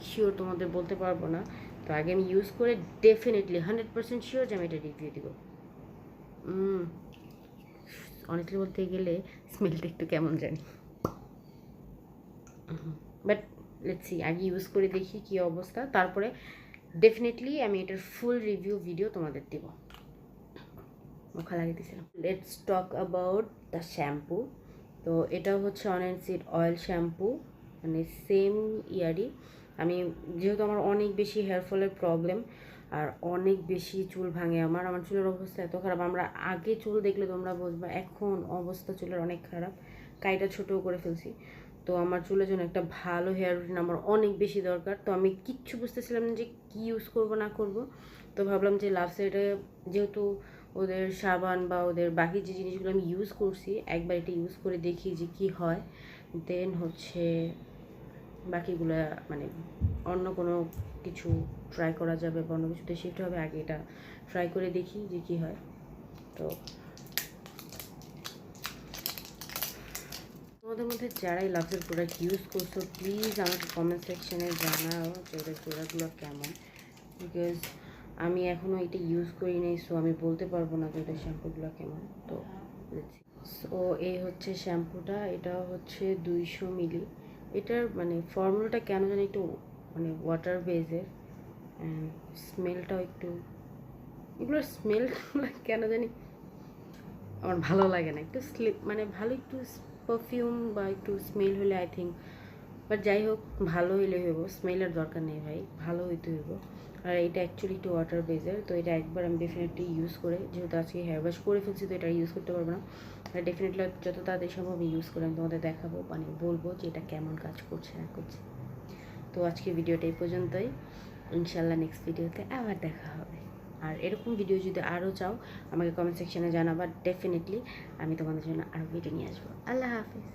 Sure তোমাদের বলতে পারবো না। তো আগে আমি ইউজ করে ডেফিনেটলি 100% শিওর যে আমি এটা রিভিউ দিব। অনেস্টলি বলতে গেলে স্মেলটা একটু কেমন জানি, বাট লেটস সি, আগে ইউজ করে দেখি কী অবস্থা, তারপরে ডেফিনেটলি আমি এটার ফুল রিভিউ ভিডিও তোমাদের দেব। মুখা লাগিয়ে দিয়েছিলাম। Let's talk about the shampoo. তো এটা হচ্ছে on and seed oil shampoo, মানে সেম ইয়ারই। আমি যেহেতু আমার অনেক বেশি হেয়ার ফলের প্রবলেম আর অনেক বেশি চুল ভাঙে, আমার চুলের অবস্থা এত খারাপ, আমরা আগে চুল দেখলে তোমরা বুঝবা, এখন অবস্থা চুলের অনেক খারাপ, কাইটা ছোটও করে ফেলছি। তো আমার চুলের জন্য একটা ভালো হেয়ার রুটিন আমার অনেক বেশি দরকার। তো আমি কিচ্ছু বুঝতেছিলাম না যে কী ইউজ করব না করব। তো ভাবলাম যে লাভ সাইডে যেহেতু ওদের সাবান বা ওদের বাকি যে জিনিসগুলো আমি ইউজ করছি, একবার এটা ইউজ করে দেখি যে কি হয়, দেন হচ্ছে বাকিগুলো মানে অন্য কোনো কিছু ট্রাই করা যাবে বা অন্য কিছুতে শিফট হবে, আগে এটা ট্রাই করে দেখি যে কী হয়। তো তোমাদের মধ্যে যারাই লাভসের প্রোডাক্ট ইউজ করছো প্লিজ আমাকে কমেন্ট সেকশানে জানাও যে ওদের প্রোডাক্টগুলো কেমন, বিকজ আমি এখনও এটা ইউজ করি নাই, সো আমি বলতে পারবো না যে ওদের শ্যাম্পুগুলো কেমন। তো সো এই হচ্ছে শ্যাম্পুটা, এটা হচ্ছে 200 মিলি। এটার মানে ফর্মুলাটা কেন জানি একটু মানে ওয়াটার বেজের, অ্যান্ড স্মেলটাও একটু, এগুলোর স্মেলগুলো কেন জানি আমার ভালো লাগে না, একটু স্লিপ মানে ভালো একটু পারফিউম বা একটু স্মেল হলে আই থিঙ্ক, বাট যাই হোক ভালো হইলে হইব, স্মেলের দরকার নেই ভাই, ভালো হইতে হইব। আর এটা অ্যাকচুয়ালি একটু ওয়াটার বেজের, তো এটা একবার আমি ডেফিনেটলি ইউজ করে, যেহেতু আজকে হেয়ার ওয়াশ করে ফেলছি তো এটা ইউজ করতে পারবো না, আর ডেফিনেটলি যত তাড়াতাড়ি সম্ভব আমি ইউজ করে আমি তোমাদের দেখাবো, মানে বলবো যে এটা কেমন কাজ করছে না করছে। তো আজকে ভিডিওটা এই পর্যন্তই, ইনশাল্লাহ নেক্সট ভিডিওতে আবার দেখা হবে। আর এরকম ভিডিও যদি আরও চাও আমাকে কমেন্ট সেকশানে জানাবা, ডেফিনেটলি আমি তোমাদের জন্য আরও ভিডিও নিয়ে আসবো। আল্লাহ হাফিজ।